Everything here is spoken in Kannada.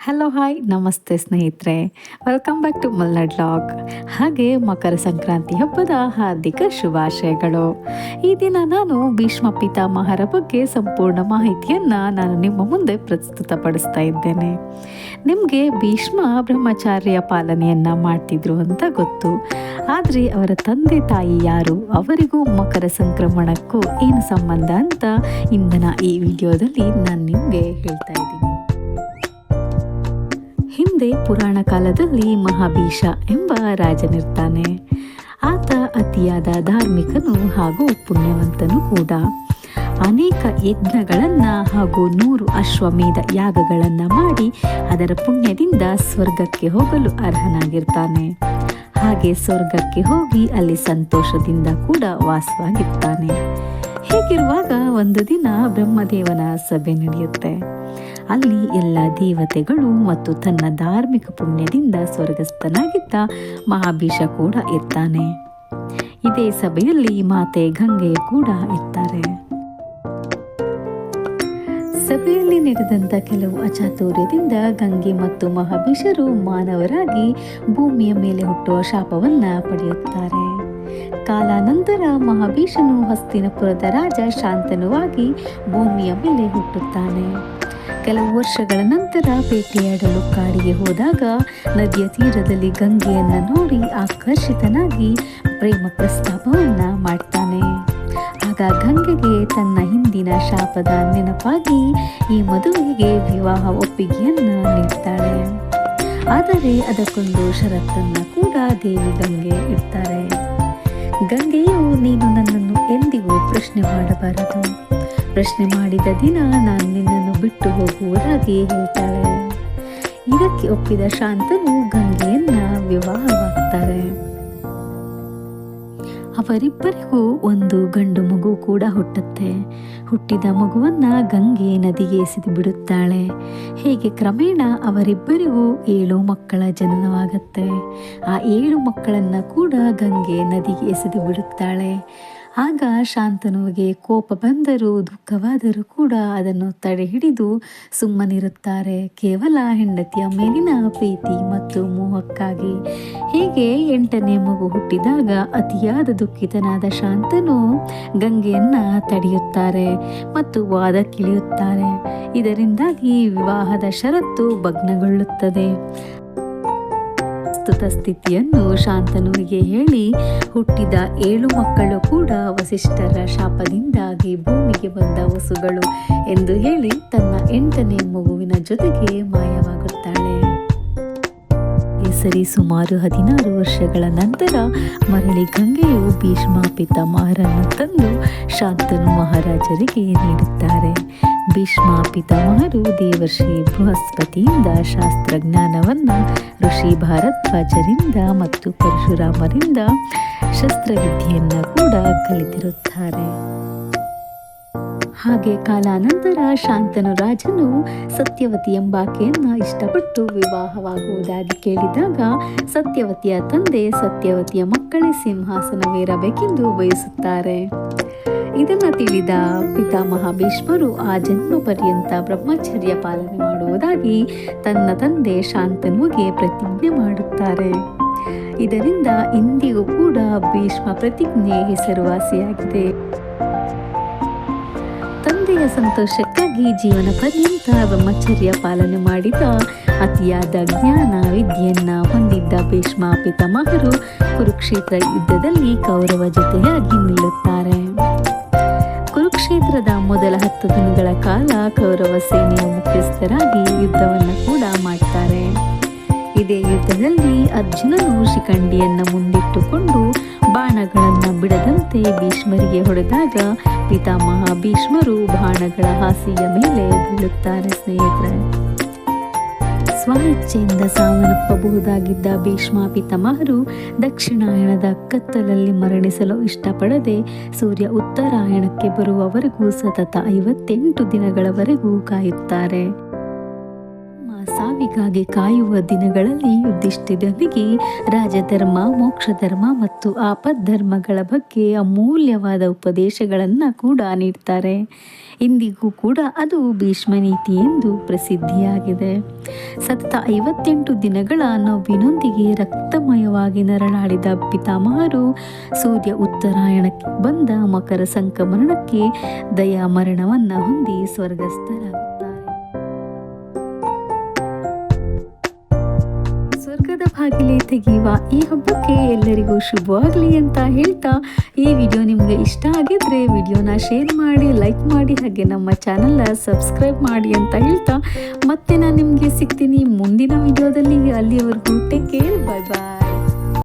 ಹಲೋ ಹಾಯ್ ನಮಸ್ತೆ ಸ್ನೇಹಿತರೆ, welcome back to Malnad log. ಹಾಗೆ ಮಕರ ಸಂಕ್ರಾಂತಿ ಹಬ್ಬದ ಹಾರ್ದಿಕ ಶುಭಾಶಯಗಳು. ಈ ದಿನ ನಾನು ಭೀಷ್ಮ ಪಿತಾಮಹರ ಬಗ್ಗೆ ಸಂಪೂರ್ಣ ಮಾಹಿತಿಯನ್ನು ನಾನು ನಿಮ್ಮ ಮುಂದೆ ಪ್ರಸ್ತುತಪಡಿಸ್ತಾ ಇದ್ದೇನೆ. ನಿಮಗೆ ಭೀಷ್ಮ ಬ್ರಹ್ಮಚಾರ್ಯ ಪಾಲನೆಯನ್ನು ಮಾಡ್ತಿದ್ರು ಅಂತ ಗೊತ್ತು. ಆದರೆ ಅವರ ತಂದೆ ತಾಯಿ ಯಾರು, ಅವರಿಗೂ ಮಕರ ಸಂಕ್ರಮಣಕ್ಕೂ ಏನು ಸಂಬಂಧ ಅಂತ ಇಂದಿನ ಈ ವಿಡಿಯೋದಲ್ಲಿ ನಾನು ನಿಮಗೆ ಹೇಳ್ತಾ ಇದ್ದೀನಿ. ಹಿಂದೆ ಪುರಾಣ ಕಾಲದಲ್ಲಿ ಮಹಾಭೀಷ ಎಂಬ ರಾಜನಿರ್ತಾನೆ. ಆತ ಅತಿಯಾದ ಧಾರ್ಮಿಕನು ಹಾಗೂ ಪುಣ್ಯವಂತನು ಕೂಡ. ಅನೇಕ ಯಜ್ಞಗಳನ್ನು ಹಾಗೂ 100 ಅಶ್ವಮೇಧ ಯಾಗಗಳನ್ನು ಮಾಡಿ ಅದರ ಪುಣ್ಯದಿಂದ ಸ್ವರ್ಗಕ್ಕೆ ಹೋಗಲು ಅರ್ಹನಾಗಿರ್ತಾನೆ. ಹಾಗೆ ಸ್ವರ್ಗಕ್ಕೆ ಹೋಗಿ ಅಲ್ಲಿ ಸಂತೋಷದಿಂದ ಕೂಡ ವಾಸವಾಗಿರ್ತಾನೆ. ಹೀಗಿರುವಾಗ ಒಂದು ದಿನ ಬ್ರಹ್ಮದೇವನ ಸಭೆ ನಡೆಯುತ್ತೆ. ಅಲ್ಲಿ ಎಲ್ಲ ದೇವತೆಗಳು ಮತ್ತು ತನ್ನ ಧಾರ್ಮಿಕ ಪುಣ್ಯದಿಂದ ಸ್ವರ್ಗಸ್ಥನಾಗಿದ್ದ ಮಹಾಭೀಷ ಕೂಡ ಇರ್ತಾನೆ. ಇದೇ ಸಭೆಯಲ್ಲಿ ಮಾತೆ ಗಂಗೆ ಕೂಡ ಇರ್ತಾರೆ. ಸಭೆಯಲ್ಲಿ ನಡೆದಂತ ಕೆಲವು ಅಚಾತುರ್ಯದಿಂದ ಗಂಗೆ ಮತ್ತು ಮಹಾಭೀಷರು ಮಾನವರಾಗಿ ಭೂಮಿಯ ಮೇಲೆ ಹುಟ್ಟುವ ಶಾಪವನ್ನ ಪಡೆಯುತ್ತಾರೆ. ಕಾಲಾನಂತರ ಮಹಾಭೀಷನು ಹಸ್ತಿನಪುರದ ರಾಜ ಶಾಂತನುವಾಗಿ ಭೂಮಿಯ ಮೇಲೆ ಹುಟ್ಟುತ್ತಾನೆ. ಕೆಲವು ವರ್ಷಗಳ ನಂತರ ಬೇಟೆಯಾಡಲು ಕಾಡಿಗೆ ಹೋದಾಗ ನದಿಯ ತೀರದಲ್ಲಿ ಗಂಗೆಯನ್ನು ನೋಡಿ ಆಕರ್ಷಿತನಾಗಿ ಪ್ರೇಮ ಪ್ರಸ್ತಾಪವನ್ನ ಮಾಡ್ತಾನೆ. ಆಗ ಗಂಗೆಗೆ ತನ್ನ ಹಿಂದಿನ ಶಾಪದ ನೆನಪಾಗಿ ಈ ಮದುವೆಗೆ ವಿವಾಹ ಒಪ್ಪಿಗೆಯನ್ನ ನೀಡ್ತಾಳೆ. ಆದರೆ ಅದಕ್ಕೊಂದು ಷರತ್ತನ್ನ ಕೂಡ ದೇವಿ ಗಂಗೆ ಇಡ್ತಾರೆ. ಗಂಗೆಯು ನೀನು ನನ್ನನ್ನು ಎಂದಿಗೂ ಪ್ರಶ್ನೆ ಮಾಡಬಾರದು. ಪ್ರಶ್ನೆ ಮಾಡಿದ ದಿನ ನಾನು ನಿನ್ನನ್ನು ಬಿಟ್ಟು ಹೋಗುವುದಾಗಿ ಹೇಳ್ತಾಳೆ. ಇದಕ್ಕೆ ಒಪ್ಪಿದ ಶಾಂತನು ಗಂಗೆಯನ್ನ ವಿವಾಹವಾಗ್ತಾರೆ. ಅವರಿಬ್ಬರಿಗೂ ಒಂದು ಗಂಡು ಮಗು ಕೂಡ ಹುಟ್ಟುತ್ತೆ. ಹುಟ್ಟಿದ ಮಗುವನ್ನ ಗಂಗೆ ನದಿಗೆ ಎಸೆದು ಬಿಡುತ್ತಾಳೆ. ಹೀಗೆ ಕ್ರಮೇಣ ಅವರಿಬ್ಬರಿಗೂ 7 ಮಕ್ಕಳ ಜನನವಾಗತ್ತೆ. ಆ 7 ಮಕ್ಕಳನ್ನ ಕೂಡ ಗಂಗೆ ನದಿಗೆ ಎಸೆದು ಬಿಡುತ್ತಾಳೆ. ಆಗ ಶಾಂತನುವಿಗೆ ಕೋಪ ಬಂದರೂ ದುಃಖವಾದರೂ ಕೂಡ ಅದನ್ನು ತಡೆ ಹಿಡಿದು ಸುಮ್ಮನಿರುತ್ತಾರೆ, ಕೇವಲ ಹೆಂಡತಿಯ ಮೇಲಿನ ಪ್ರೀತಿ ಮತ್ತು ಮೋಹಕ್ಕಾಗಿ. ಹೀಗೆ 8ನೇ ಮಗು ಹುಟ್ಟಿದಾಗ ಅತಿಯಾದ ದುಃಖಿತನಾದ ಶಾಂತನು ಗಂಗೆಯನ್ನ ತಡೆಯುತ್ತಾರೆ ಮತ್ತು ವಾದಕ್ಕಿಳಿಯುತ್ತಾರೆ. ಇದರಿಂದಾಗಿ ವಿವಾಹದ ಷರತ್ತು ಭಗ್ನಗೊಳ್ಳುತ್ತದೆ. ಪ್ರಸ್ತುತ ಸ್ಥಿತಿಯನ್ನು ಶಾಂತನುವಿಗೆ ಹೇಳಿ ಹುಟ್ಟಿದ 7 ಮಕ್ಕಳು ಕೂಡ ವಸಿಷ್ಠರ ಶಾಪದಿಂದಾಗಿ ಭೂಮಿಗೆ ಬಂದ ವಸುಗಳು ಎಂದು ಹೇಳಿ ತನ್ನ 8ನೇ ಮಗುವಿನ ಜೊತೆಗೆ ಮಾಯವಾಗುತ್ತಾಳೆ. ಸರಿ ಸುಮಾರು 16 ವರ್ಷಗಳ ನಂತರ ಮರಳಿ ಗಂಗೆಯು ಭೀಷ್ಮ ಪಿತಾಮಹರನ್ನು ತಂದು ಶಾಂತನು ಮಹಾರಾಜರಿಗೆ ನೀಡುತ್ತಾರೆ. ಭೀಷ್ಮ ಪಿತಾಮಹರು ದೇವರ್ಷಿ ಬೃಹಸ್ಪತಿಯಿಂದ ಶಾಸ್ತ್ರಜ್ಞಾನವನ್ನ, ಋಷಿ ಭಾರದ್ವಾಜರಿಂದ ಮತ್ತು ಪರಶುರಾಮರಿಂದ ಶಸ್ತ್ರವಿದ್ಯೆಯನ್ನ ಕೂಡ ಕಲಿತಿರುತ್ತಾರೆ. ಹಾಗೆ ಕಾಲಾನಂತರ ಶಾಂತನು ರಾಜನು ಸತ್ಯವತಿ ಎಂಬಾಕೆಯನ್ನ ಇಷ್ಟಪಟ್ಟು ವಿವಾಹವಾಗುವುದಾಗಿ ಕೇಳಿದಾಗ ಸತ್ಯವತಿಯ ತಂದೆ ಸತ್ಯವತಿಯ ಮಕ್ಕಳೇ ಸಿಂಹಾಸನವೇರಬೇಕೆಂದು ಬಯಸುತ್ತಾರೆ. ಇದನ್ನು ತಿಳಿದ ಪಿತಾಮಹ ಭೀಷ್ಮರು ಆ ಜನ್ಮ ಪರ್ಯಂತ ಬ್ರಹ್ಮಚರ್ಯ ಪಾಲನೆ ಮಾಡುವುದಾಗಿ ತನ್ನ ತಂದೆ ಶಾಂತನುವಿಗೆ ಪ್ರತಿಜ್ಞೆ ಮಾಡುತ್ತಾರೆ. ಇದರಿಂದ ಇಂದಿಗೂ ಕೂಡ ಭೀಷ್ಮ ಪ್ರತಿಜ್ಞೆ ಹೆಸರುವಾಸಿಯಾಗಿದೆ. ತಂದೆಯ ಸಂತೋಷಕ್ಕಾಗಿ ಜೀವನ ಪರ್ಯಂತ ಬ್ರಹ್ಮಚರ್ಯ ಪಾಲನೆ ಮಾಡಿದ ಅತಿಯಾದ ಜ್ಞಾನ ವಿದ್ಯೆಯನ್ನ ಹೊಂದಿದ್ದ ಭೀಷ್ಮ ಪಿತಾಮಹರು ಕುರುಕ್ಷೇತ್ರ ಯುದ್ಧದಲ್ಲಿ ಕೌರವ ಜೊತೆಯಾಗಿ ನಿಲ್ಲುತ್ತಾರೆ. ಕುರುಕ್ಷೇತ್ರದ ಮೊದಲ 10 ದಿನಗಳ ಕಾಲ ಕೌರವ ಸೇನೆಯ ಮುಖ್ಯಸ್ಥರಾಗಿ ಯುದ್ಧವನ್ನು ಕೂಡ ಮಾಡ್ತಾರೆ. ಇದೇ ಯುದ್ಧದಲ್ಲಿ ಅರ್ಜುನನು ಶಿಖಂಡಿಯನ್ನು ಮುಂದಿಟ್ಟುಕೊಂಡು ಬಾಣಗಳನ್ನು ಬಿಡದಂತೆ ಭೀಷ್ಮರಿಗೆ ಹೊಡೆದಾಗ ಪಿತಾಮಹ ಭೀಷ್ಮರು ಬಾಣಗಳ ಹಾಸಿಯ ಮೇಲೆ ಬೀಳುತ್ತಾರೆ. ಸ್ನೇಹಿತರೆ, ಸ್ವಇಚ್ಛೆಯಿಂದ ಸಾವನ್ನಪ್ಪಬಹುದಾಗಿದ್ದ ಭೀಷ್ಮ ಪಿತಾಮಹರು ದಕ್ಷಿಣಾಯಣದ ಕತ್ತಲಲ್ಲಿ ಮರಣಿಸಲು ಇಷ್ಟಪಡದೆ ಸೂರ್ಯ ಉತ್ತರಾಯಣಕ್ಕೆ ಬರುವವರೆಗೂ ಸತತ 58 ದಿನಗಳವರೆಗೂ ಕಾಯುತ್ತಾರೆ. ಸಾವಿಗಾಗಿ ಕಾಯುವ ದಿನಗಳಲ್ಲಿ ಯುಧಿಷ್ಠಿರನಿಗೆ ರಾಜಧರ್ಮ, ಮೋಕ್ಷಧರ್ಮ ಮತ್ತು ಆಪದ್ಧರ್ಮಗಳ ಬಗ್ಗೆ ಅಮೂಲ್ಯವಾದ ಉಪದೇಶಗಳನ್ನು ಕೂಡ ನೀಡ್ತಾರೆ. ಇಂದಿಗೂ ಕೂಡ ಅದು ಭೀಷ್ಮ ನೀತಿ ಎಂದು ಪ್ರಸಿದ್ಧಿಯಾಗಿದೆ. ಸತತ 58 ದಿನಗಳ ನೋವಿನೊಂದಿಗೆ ರಕ್ತಮಯವಾಗಿ ನರಳಾಡಿದ ಪಿತಾಮಹರು ಸೂರ್ಯ ಉತ್ತರಾಯಣಕ್ಕೆ ಬಂದ ಮಕರ ಸಂಕ್ರಮಣಕ್ಕೆ ದಯಾಮರಣವನ್ನು ಹೊಂದಿ ಸ್ವರ್ಗಸ್ಥರಾಗುತ್ತಾರೆ. ಸ್ವರ್ಗದ ಬಾಗಿಲೆ ತೆಗೆಯುವ ಈ ಹಬ್ಬಕ್ಕೆ ಎಲ್ಲರಿಗೂ ಶುಭವಾಗಲಿ ಅಂತ ಹೇಳ್ತಾ, ಈ ವಿಡಿಯೋ ನಿಮಗೆ ಇಷ್ಟ ಆಗಿದ್ರೆ ವಿಡಿಯೋನ ಶೇರ್ ಮಾಡಿ, ಲೈಕ್ ಮಾಡಿ, ಹಾಗೆ ನಮ್ಮ ಚಾನಲ್ನ ಸಬ್ಸ್ಕ್ರೈಬ್ ಮಾಡಿ ಅಂತ ಹೇಳ್ತಾ ಮತ್ತೆ ನಾನು ನಿಮಗೆ ಸಿಗ್ತೀನಿ ಮುಂದಿನ ವಿಡಿಯೋದಲ್ಲಿ. ಅಲ್ಲಿವರೆಗೂ ಟೇಕ್ ಕೇರ್, ಬಾಯ್ ಬಾಯ್.